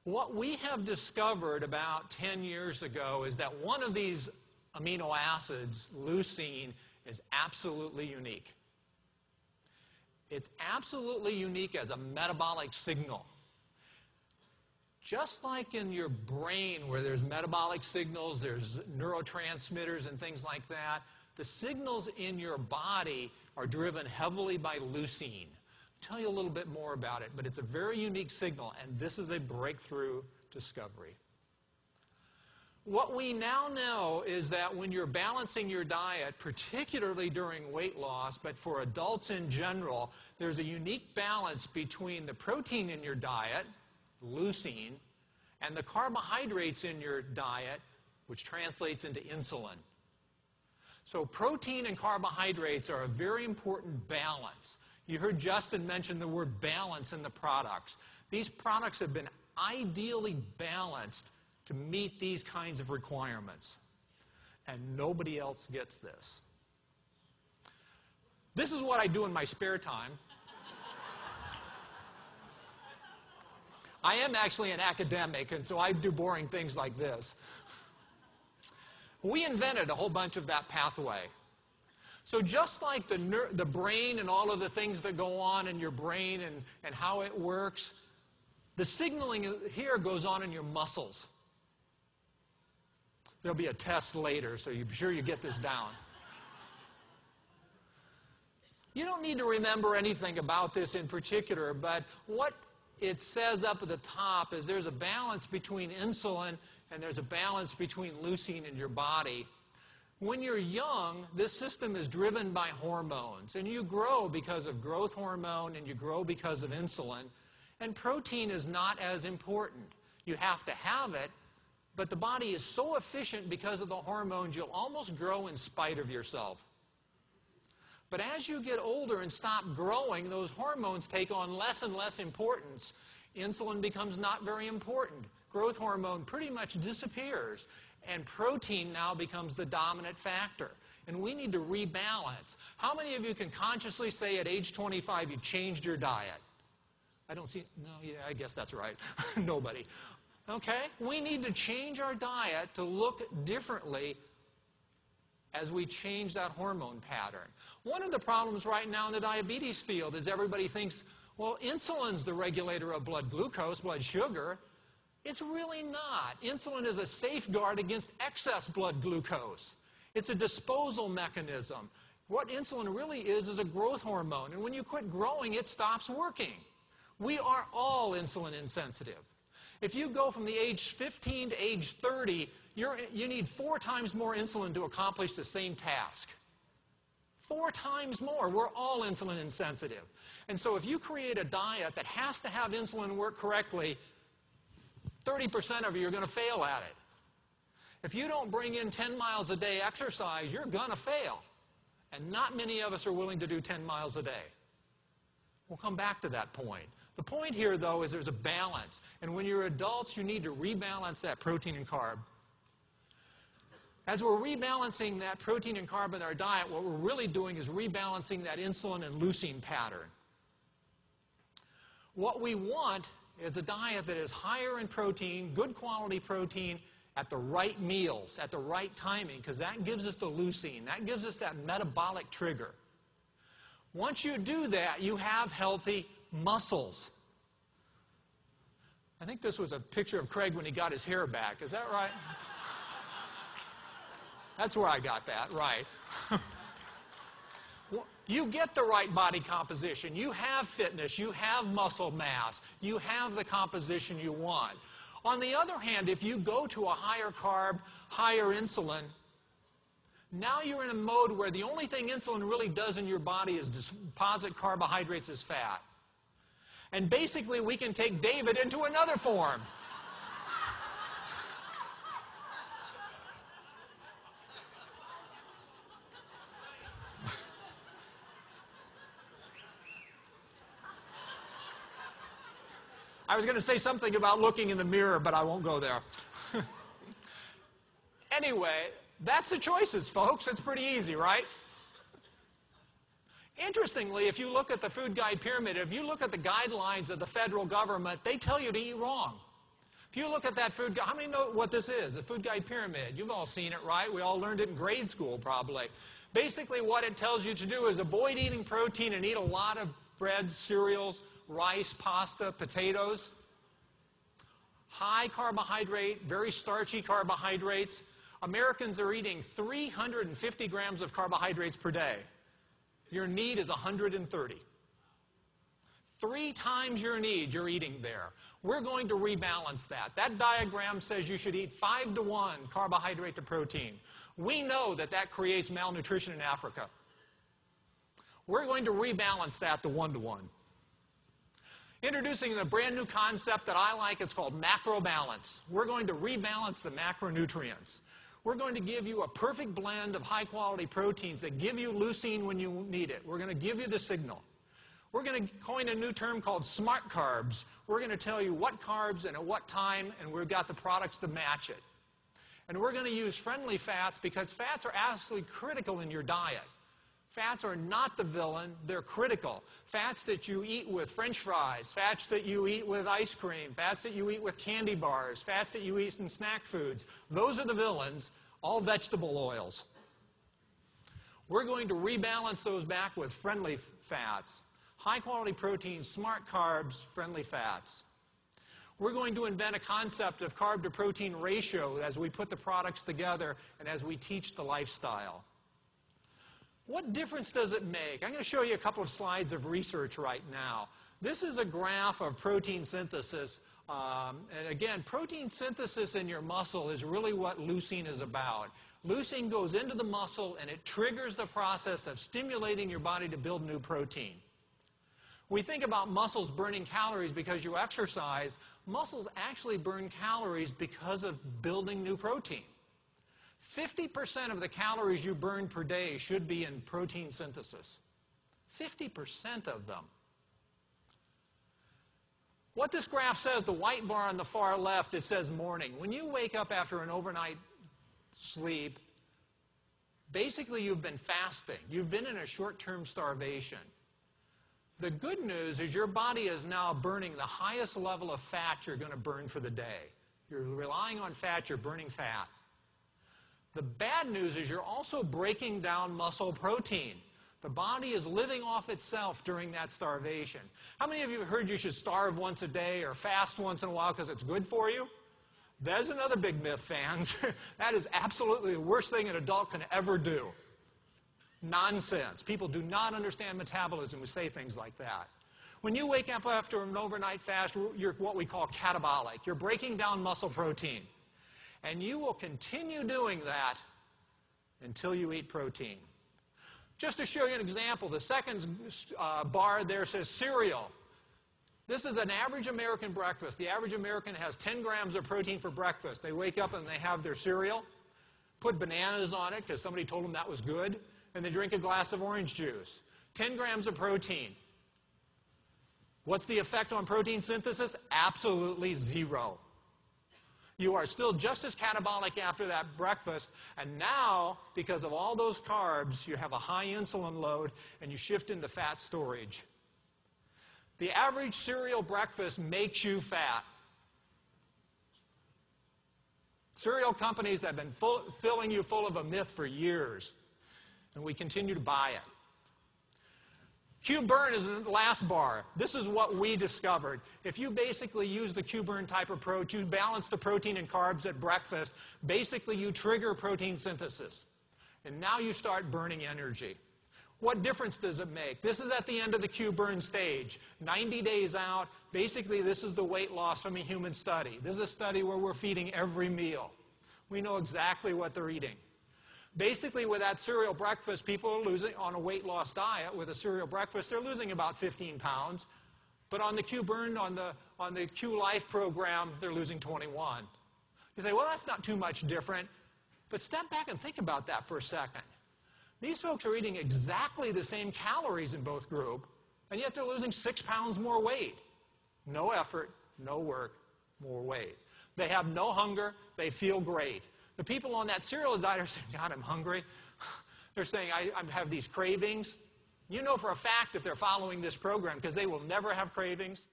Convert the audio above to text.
What we have discovered about 10 years ago is that one of these amino acids, leucine, is absolutely unique. It's absolutely unique as a metabolic signal. Just like in your brain where there's metabolic signals, there's neurotransmitters and things like that, the signals in your body are driven heavily by leucine. I'll tell you a little bit more about it, but it's a very unique signal, and this is a breakthrough discovery. What we now know is that when you're balancing your diet, particularly during weight loss, but for adults in general, there's a unique balance between the protein in your diet, leucine, and the carbohydrates in your diet, which translates into insulin. So protein and carbohydrates are a very important balance. You heard Justin mention the word balance in the products. These products have been ideally balanced to meet these kinds of requirements. And nobody else gets this. This is what I do in my spare time. I am actually an academic, and so I do boring things like this. We invented a whole bunch of that pathway. So just like the brain and all of the things that go on in your brain and how it works, the signaling here goes on in your muscles. There'll be a test later, so you're sure you get this down. You don't need to remember anything about this in particular, but what it says up at the top is there's a balance between insulin and there's a balance between leucine in your body. When you're young, this system is driven by hormones, and you grow because of growth hormone and you grow because of insulin, and protein is not as important. You have to have it, but the body is so efficient because of the hormones, you'll almost grow in spite of yourself. But as you get older and stop growing, those hormones take on less and less importance. Insulin becomes not very important. Growth hormone pretty much disappears. And protein now becomes the dominant factor. And we need to rebalance. How many of you can consciously say at age 25 you changed your diet? I don't see, no, yeah, I guess that's right. Nobody. Okay? We need to change our diet to look differently as we change that hormone pattern. One of the problems right now in the diabetes field is everybody thinks, well, insulin's the regulator of blood glucose, blood sugar. It's really not. Insulin is a safeguard against excess blood glucose. It's a disposal mechanism. What insulin really is a growth hormone. And when you quit growing, it stops working. We are all insulin insensitive. If you go from the age 15 to age 30, you need 4 times more insulin to accomplish the same task. 4 times more. We're all insulin insensitive. And so if you create a diet that has to have insulin work correctly, 30% of you are going to fail at it. If you don't bring in 10 miles a day exercise, you're going to fail. And not many of us are willing to do 10 miles a day. We'll come back to that point. The point here, though, is there's a balance. And when you're adults, you need to rebalance that protein and carb. As we're rebalancing that protein and carb in our diet, what we're really doing is rebalancing that insulin and leucine pattern. What we want is a diet that is higher in protein, good quality protein, at the right meals, at the right timing, because that gives us the leucine. That gives us that metabolic trigger. Once you do that, you have healthy muscles. I think this was a picture of Craig when he got his hair back. Is that right? That's where I got that, right. You get the right body composition. You have fitness. You have muscle mass. You have the composition you want. On the other hand, if you go to a higher carb, higher insulin, now you're in a mode where the only thing insulin really does in your body is deposit carbohydrates as fat. And basically, we can take David into another form. I was going to say something about looking in the mirror, but I won't go there. Anyway, that's the choices, folks. It's pretty easy, right? Interestingly, if you look at the food guide pyramid, if you look at the guidelines of the federal government, they tell you to eat wrong. If you look at that food guide, how many know what this is? The food guide pyramid. You've all seen it, right? We all learned it in grade school, probably. Basically, what it tells you to do is avoid eating protein and eat a lot of breads, cereals, rice, pasta, potatoes. High carbohydrate, very starchy carbohydrates. Americans are eating 350 grams of carbohydrates per day. Your need is 130. 3 times your need you're eating there. We're going to rebalance that. That diagram says you should eat 5 to 1 carbohydrate to protein. We know that that creates malnutrition in Africa. We're going to rebalance that to 1 to 1. Introducing a brand new concept that I like, it's called macro balance. We're going to rebalance the macronutrients. We're going to give you a perfect blend of high-quality proteins that give you leucine when you need it. We're going to give you the signal. We're going to coin a new term called smart carbs. We're going to tell you what carbs and at what time, and we've got the products to match it. And we're going to use friendly fats because fats are absolutely critical in your diet. Fats are not the villain, they're critical. Fats that you eat with French fries, fats that you eat with ice cream, fats that you eat with candy bars, fats that you eat in snack foods. Those are the villains, all vegetable oils. We're going to rebalance those back with friendly fats. High-quality proteins, smart carbs, friendly fats. We're going to invent a concept of carb-to-protein ratio as we put the products together and as we teach the lifestyle. What difference does it make? I'm going to show you a couple of slides of research right now. This is a graph of protein synthesis. And again, protein synthesis in your muscle is really what leucine is about. Leucine goes into the muscle and it triggers the process of stimulating your body to build new protein. We think about muscles burning calories because you exercise. Muscles actually burn calories because of building new protein. 50% of the calories you burn per day should be in protein synthesis. 50% of them. What this graph says, the white bar on the far left, it says morning. When you wake up after an overnight sleep, basically you've been fasting. You've been in a short-term starvation. The good news is your body is now burning the highest level of fat you're going to burn for the day. You're relying on fat, you're burning fat. The bad news is you're also breaking down muscle protein. The body is living off itself during that starvation. How many of you have heard you should starve once a day or fast once in a while because it's good for you? There's another big myth, fans. That is absolutely the worst thing an adult can ever do. Nonsense. People do not understand metabolism who say things like that. When you wake up after an overnight fast, you're what we call catabolic. You're breaking down muscle protein. And you will continue doing that until you eat protein. Just to show you an example, the second bar there says cereal. This is an average American breakfast. The average American has 10 grams of protein for breakfast. They wake up and they have their cereal, put bananas on it because somebody told them that was good, and they drink a glass of orange juice. 10 grams of protein. What's the effect on protein synthesis? Absolutely zero. You are still just as catabolic after that breakfast, and now, because of all those carbs, you have a high insulin load, and you shift into fat storage. The average cereal breakfast makes you fat. Cereal companies have been filling you full of a myth for years, and we continue to buy it. Q-burn is the last bar. This is what we discovered. If you basically use the Q-burn type approach, you balance the protein and carbs at breakfast, basically you trigger protein synthesis. And now you start burning energy. What difference does it make? This is at the end of the Q-burn stage. 90 days out, basically this is the weight loss from a human study. This is a study where we're feeding every meal. We know exactly what they're eating. Basically, with that cereal breakfast, people are losing, on a weight loss diet, with a cereal breakfast, they're losing about 15 pounds. But on the Q-burn, on the Q-Life program, they're losing 21. You say, well, that's not too much different. But step back and think about that for a second. These folks are eating exactly the same calories in both groups, and yet they're losing 6 pounds more weight. No effort, no work, more weight. They have no hunger. They feel great. The people on that cereal diet are saying, God, I'm hungry. They're saying, I have these cravings. You know for a fact if they're following this program, because they will never have cravings.